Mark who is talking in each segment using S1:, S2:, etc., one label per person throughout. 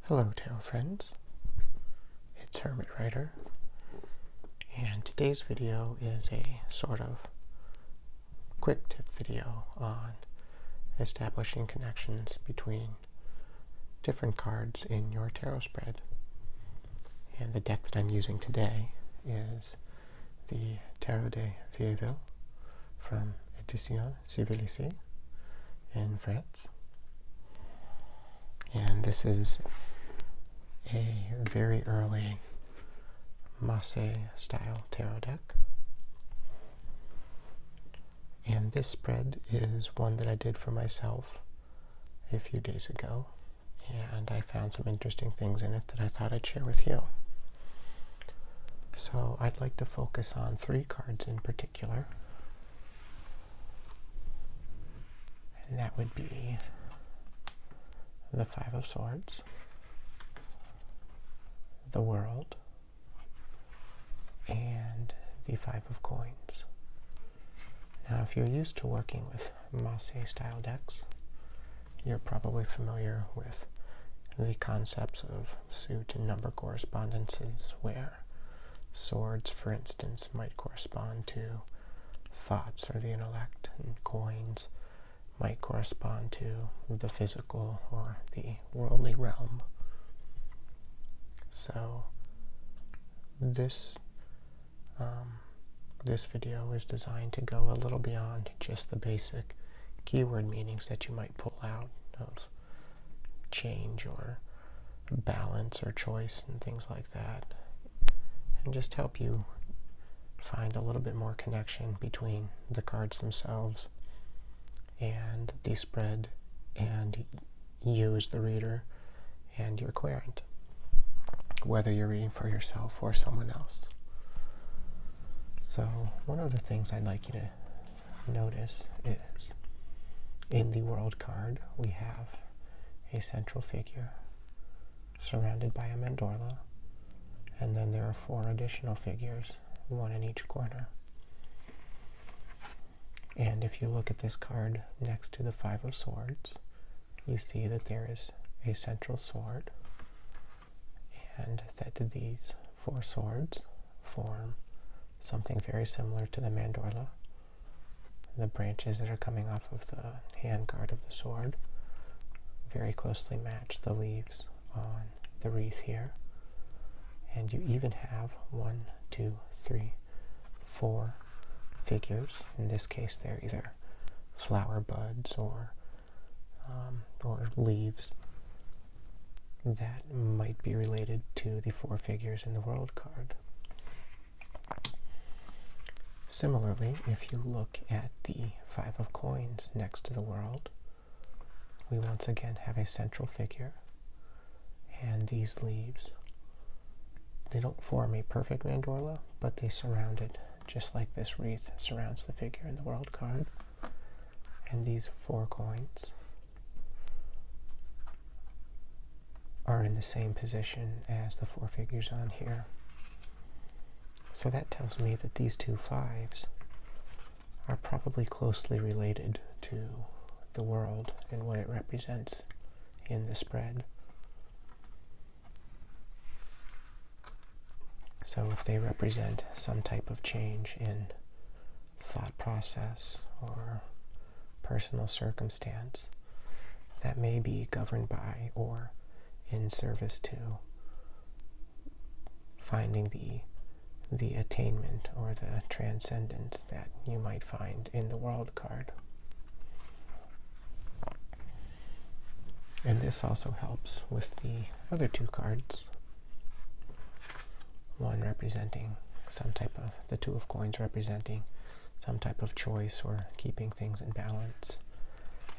S1: Hello, tarot friends. It's Hermit Writer, and today's video is a sort of quick tip video on establishing connections between different cards in your tarot spread. And the deck that I'm using today is the Tarot de Vieilleville from Editions Civilisées in France. And this is a very early Masse style tarot deck. And this spread is one that I did for myself a few days ago, and I found some interesting things in it that I thought I'd share with you. So I'd like to focus on 3 cards in particular, and that would be the Five of Swords, the World, and the Five of Coins. Now, if you're used to working with Masse style decks, you're probably familiar with the concepts of suit and number correspondences, where swords, for instance, might correspond to thoughts or the intellect, and coins might correspond to the physical or the worldly realm. So this video is designed to go a little beyond just the basic keyword meanings that you might pull out of change or balance or choice and things like that, and just help you find a little bit more connection between the cards themselves and the spread, and you as the reader and your querent, whether you're reading for yourself or someone else. So one of the things I'd like you to notice is in the World card we have a central figure surrounded by a mandorla, and then there are 4 additional figures, one in each corner. And if you look at this card next to the Five of Swords, you see that there is a central sword, and that these 4 swords form something very similar to the mandorla. The branches that are coming off of the handguard of the sword very closely match the leaves on the wreath here. And you even have 1, 2, 3, 4 figures. In this case, they're either flower buds or leaves that might be related to the 4 figures in the World card. Similarly, if you look at the Five of Coins next to the World, we once again have a central figure, and these leaves, they don't form a perfect mandorla, but they surround it just like this wreath surrounds the figure in the World card. And these 4 coins are in the same position as the 4 figures on here. So that tells me that these 2 fives are probably closely related to the World and what it represents in the spread. So if they represent some type of change in thought process or personal circumstance that may be governed by or in service to finding the attainment or the transcendence that you might find in the World card. And this also helps with the other 2 cards, one representing some type of, the 2 of Coins representing some type of choice or keeping things in balance.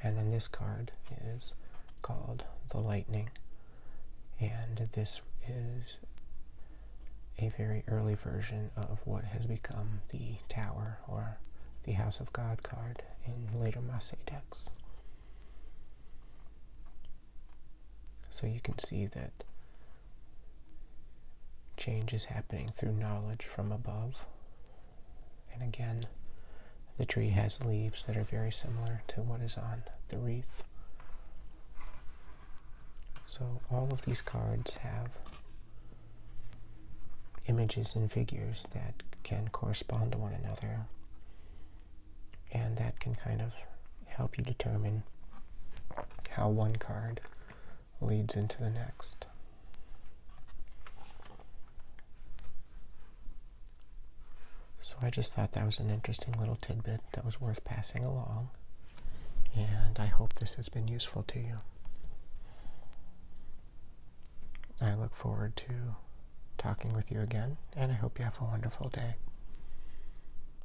S1: And then this card is called the Lightning, and this is a very early version of what has become the Tower or the House of God card in later Masse decks. So you can see that change is happening through knowledge from above. And again, the tree has leaves that are very similar to what is on the wreath. So all of these cards have images and figures that can correspond to one another, and that can kind of help you determine how one card leads into the next. So I just thought that was an interesting little tidbit that was worth passing along, and I hope this has been useful to you. I look forward to talking with you again, and I hope you have a wonderful day.